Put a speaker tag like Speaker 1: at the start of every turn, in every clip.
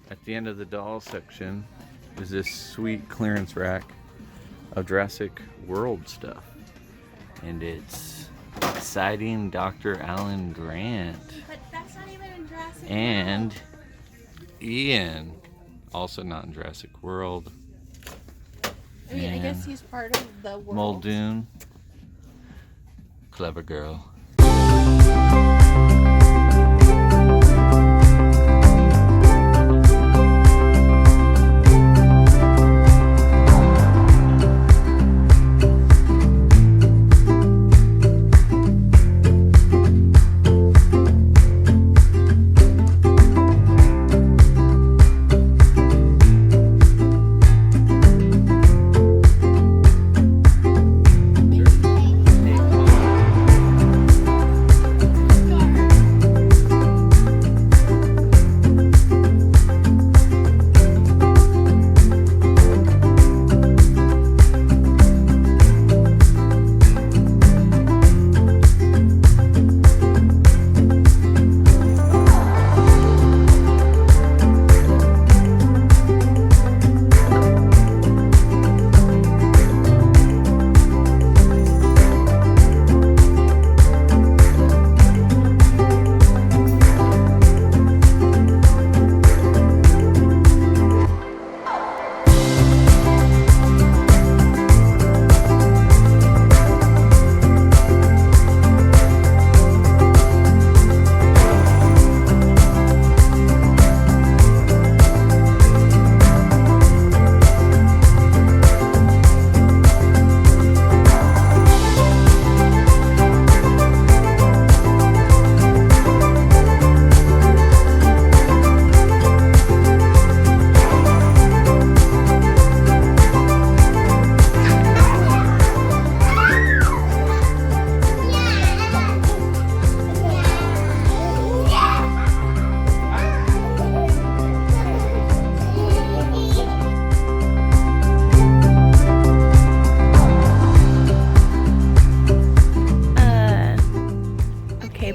Speaker 1: At the end of the doll section is this sweet clearance rack of Jurassic World stuff. And it's exciting Dr. Alan Grant.
Speaker 2: But that's not even in Jurassic
Speaker 1: And
Speaker 2: World.
Speaker 1: Ian, also not in Jurassic World.
Speaker 2: I mean, I guess he's part of the world.
Speaker 1: Muldoon. Clever girl.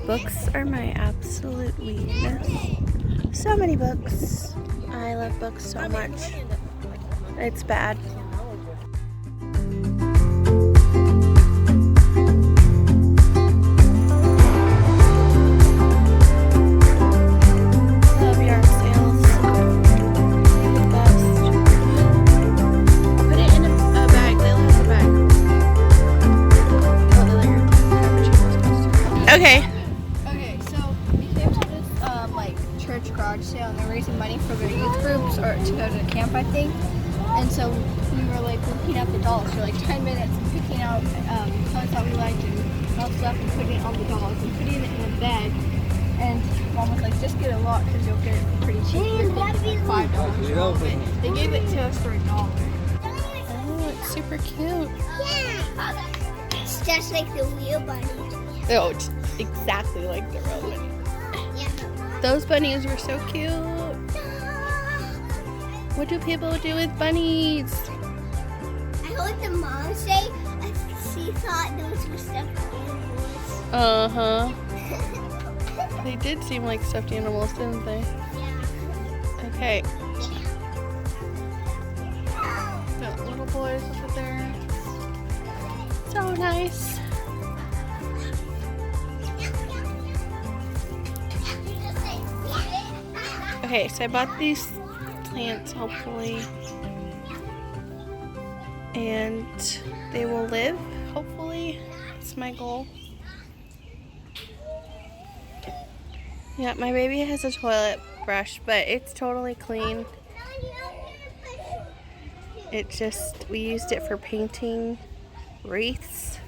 Speaker 2: Books are my absolute weakness. So many books. I love books so much. It's bad. Love yard sales. The best. Put it in a bag. Layla has a bag. Oh, Layla, you're okay. Church garage sale, and they're raising money for their youth groups or to go to camp, I think. And so we were like looking at the dolls for like 10 minutes and picking out toys that we liked and all stuff and putting it on the dolls and putting it in a bag. And Mom was like, just get a lot because you'll get it pretty cheap. It's like $5. But they gave it to us for $1. Oh, it's super cute.
Speaker 3: Yeah. It's just like the real bunny.
Speaker 2: Oh, it's exactly like the real bunny. Those bunnies were so cute. What do people do with bunnies?
Speaker 3: I heard the mom say she thought those were stuffed animals.
Speaker 2: Uh-huh. They did seem like stuffed animals, didn't they?
Speaker 3: Yeah.
Speaker 2: Okay. Got little boys over there. So nice. Okay, so I bought these plants, hopefully, and they will live, hopefully. That's my goal. Yeah, my baby has a toilet brush, but it's totally clean. It just, we used it for painting wreaths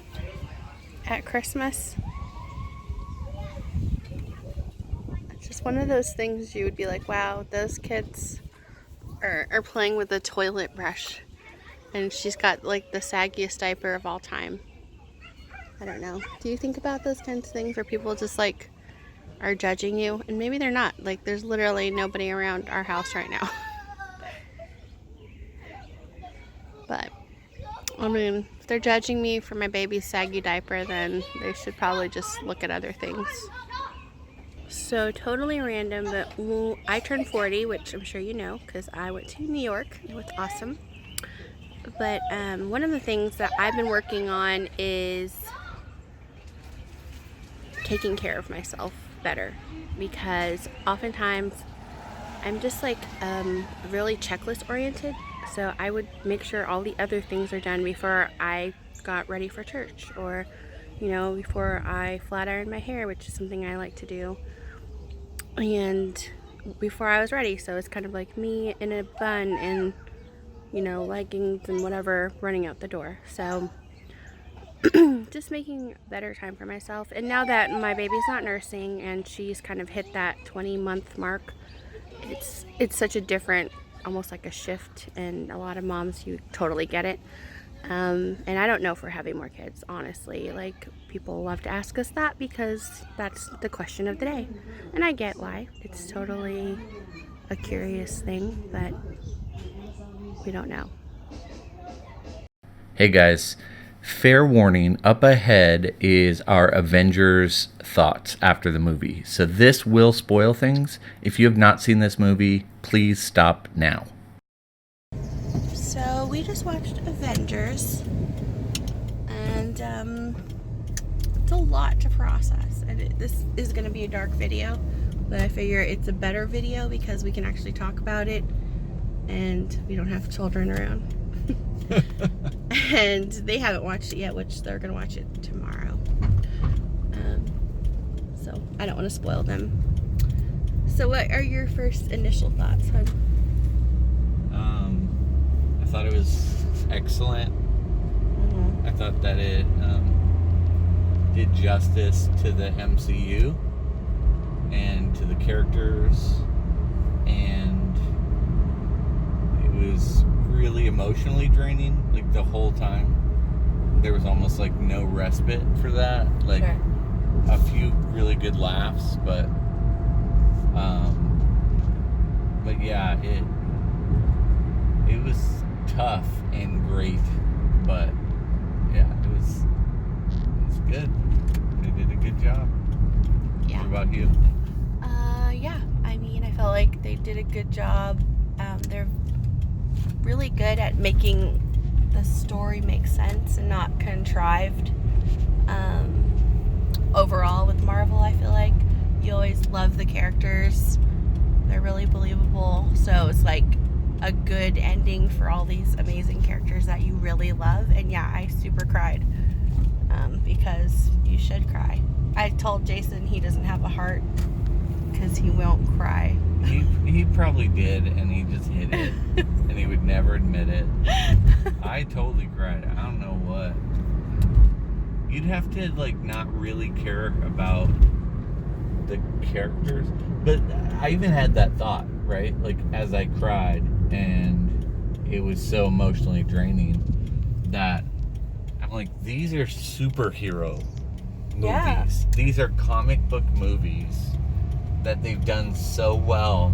Speaker 2: at Christmas. One of those things you would be like, wow, those kids are playing with a toilet brush. And she's got like the saggiest diaper of all time. I don't know. Do you think about those kinds of things where people just like are judging you? And maybe they're not. Like there's literally nobody around our house right now. But I mean, if they're judging me for my baby's saggy diaper, then they should probably just look at other things.
Speaker 4: So totally random, but I turned 40, which I'm sure you know because I went to New York. It was awesome. But one of the things that I've been working on is taking care of myself better, because oftentimes I'm just like really checklist oriented. So I would make sure all the other things are done before I got ready for church, or before I flat iron my hair, which is something I like to do, and before I was ready. So it's kind of like me in a bun and leggings and whatever running out the door. So just making better time for myself. And now that my baby's not nursing and she's kind of hit that 20-month mark, it's such a different, almost like a shift. And a lot of moms, you totally get it. And I don't know if we're having more kids, honestly. Like, people love to ask us that because that's the question of the day. And I get why. It's totally a curious thing, but we don't know.
Speaker 1: Hey guys, fair warning, up ahead is our Avengers thoughts after the movie. So this will spoil things. If you have not seen this movie, please stop now.
Speaker 4: So we just watched Avengers, and it's a lot to process. And this is going to be a dark video, but I figure it's a better video because we can actually talk about it, and we don't have children around. And they haven't watched it yet, which they're going to watch it tomorrow. So I don't want to spoil them. So what are your first initial thoughts, hon?
Speaker 1: I thought it was excellent. I thought that it did justice to the MCU and to the characters, and it was really emotionally draining, like the whole time. There was almost like no respite for that. Like, sure, a few really good laughs, but yeah, it was tough and great, but yeah, it was good. They did a good job. Yeah. What about you?
Speaker 4: Yeah, I mean, I felt like they did a good job. They're really good at making the story make sense and not contrived. Overall with Marvel, I feel like you always love the characters. They're really believable. So it's like a good ending for all these amazing characters that you really love. And yeah, I super cried, because you should cry. I told Jason he doesn't have a heart because he won't cry.
Speaker 1: He probably did, and he just hid it, and he would never admit it. I totally cried. I don't know what. You'd have to like not really care about the characters, but I even had that thought, right? Like, as I cried, and it was so emotionally draining that I'm like, these are superhero movies. Yeah. These are comic book movies that they've done so well.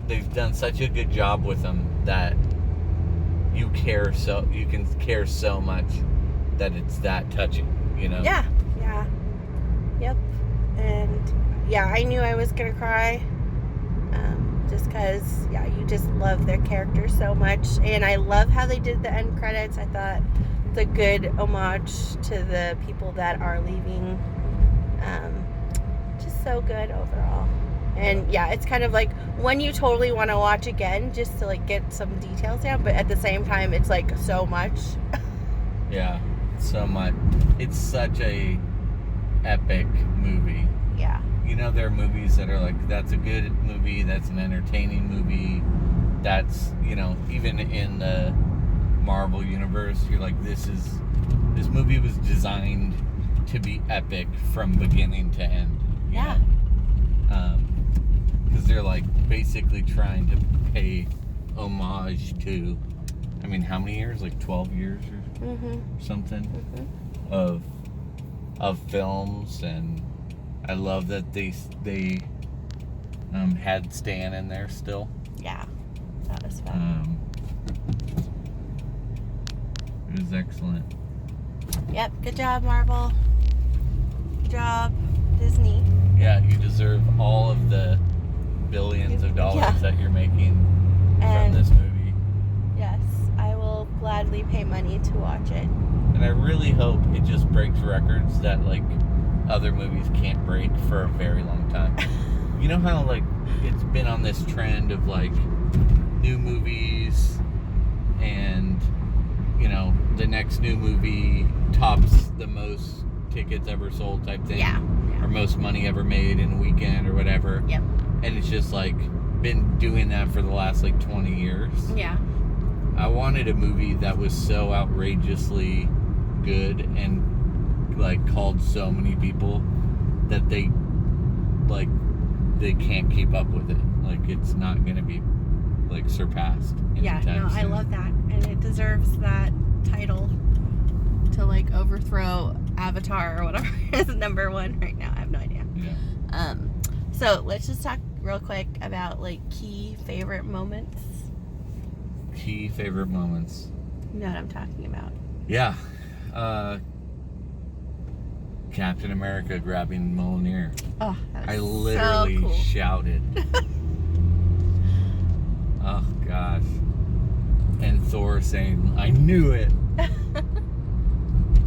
Speaker 1: They've done such a good job with them that you can care so much that it's that touching,
Speaker 4: Yeah. Yep. And yeah, I knew I was gonna cry, just because, yeah, you just love their characters so much. And I love how they did the end credits. I thought it's a good homage to the people that are leaving. Just so good overall. And yeah, it's kind of like one you totally want to watch again just to like get some details down, but at the same time it's like so much.
Speaker 1: Yeah, so much. It's such a epic movie.
Speaker 4: Yeah.
Speaker 1: There are movies that are like, that's a good movie, that's an entertaining movie, that's, even in the Marvel universe, you're like, this movie was designed to be epic from beginning to end.
Speaker 4: Yeah.
Speaker 1: Because they're like basically trying to pay homage to, I mean, how many years? Like 12 years or something of films. And I love that they had Stan in there still.
Speaker 4: Yeah, that was fun.
Speaker 1: It was excellent.
Speaker 4: Yep, good job, Marvel. Good job, Disney.
Speaker 1: Yeah, you deserve all of the billions of dollars
Speaker 4: Yeah.
Speaker 1: that you're making from
Speaker 4: And
Speaker 1: this movie.
Speaker 4: yes, I will gladly pay money to watch it.
Speaker 1: And I really hope it just breaks records that, like, other movies can't break for a very long time. You know how, like, it's been on this trend of, like, new movies and, you know, the next new movie tops the most tickets ever sold type thing.
Speaker 4: Yeah.
Speaker 1: Or most money ever made in a weekend or whatever.
Speaker 4: Yep.
Speaker 1: And it's just, like, been doing that for the last, like, 20 years.
Speaker 4: Yeah.
Speaker 1: I wanted a movie that was so outrageously good and, like, called so many people that they can't keep up with it. Like, it's not gonna be, like, surpassed.
Speaker 4: Yeah, no, I love that. And it deserves that title to, like, overthrow Avatar or whatever is number one right now. I have no idea.
Speaker 1: Yeah.
Speaker 4: So let's just talk real quick about, like, key favorite moments.
Speaker 1: Key favorite moments.
Speaker 4: You know what I'm talking about.
Speaker 1: Yeah. Captain America grabbing Mjolnir.
Speaker 4: Oh, that was
Speaker 1: I literally
Speaker 4: so cool.
Speaker 1: shouted. Oh, gosh. And Thor saying, I knew it.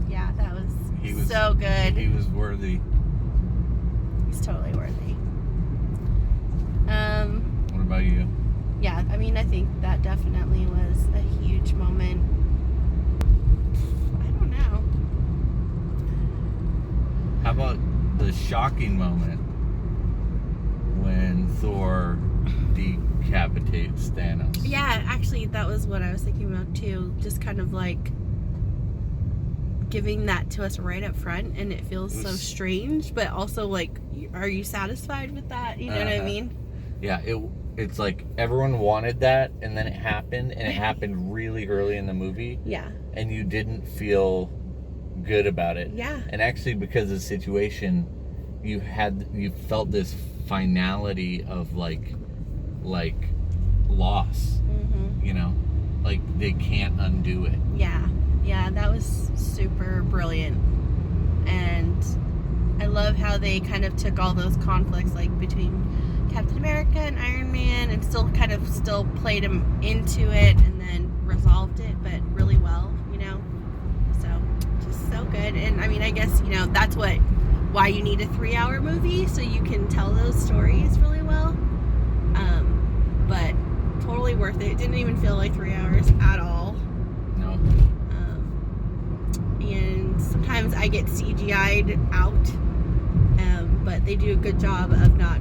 Speaker 4: Yeah, that was,
Speaker 1: He was
Speaker 4: so good.
Speaker 1: He was worthy.
Speaker 4: He's totally worthy.
Speaker 1: What about you?
Speaker 4: Yeah, I mean, I think that definitely was a huge moment. I don't know.
Speaker 1: How about the shocking moment when Thor decapitates Thanos?
Speaker 4: Yeah, actually, that was what I was thinking about too. Just kind of like giving that to us right up front, and it feels so strange, but also like, are you satisfied with that? You know what I mean?
Speaker 1: Yeah, it's like everyone wanted that, and then it happened, and it happened really early in the movie,
Speaker 4: Yeah.
Speaker 1: and you didn't feel good about it.
Speaker 4: Yeah.
Speaker 1: And actually, because of the situation, you felt this finality of like loss.
Speaker 4: Mm-hmm.
Speaker 1: You know, like they can't undo it.
Speaker 4: Yeah. Yeah, that was super brilliant. And I love how they kind of took all those conflicts, like between Captain America and Iron Man, and still played him into it, and then resolved it, but really well, you know. So just so good. And I mean, I guess, you know, that's why you need a 3-hour movie, so you can tell those stories really well. But totally worth it. It didn't even feel like 3 hours at all.
Speaker 1: No.
Speaker 4: And sometimes I get CGI'd out, but they do a good job of not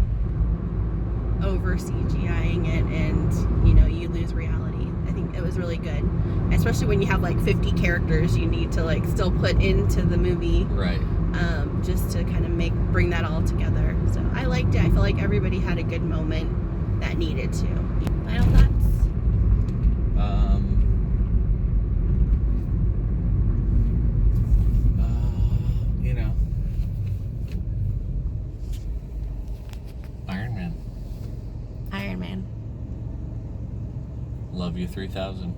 Speaker 4: over CGIing it, and you know, you lose reality. I think it was really good, especially when you have like 50 characters you need to like still put into the movie,
Speaker 1: Right.
Speaker 4: just to kind of bring that all together. So I liked it. I feel like everybody had a good moment that needed to. Final thoughts?
Speaker 1: You know, Iron Man.
Speaker 4: Iron Man.
Speaker 1: Love you 3000.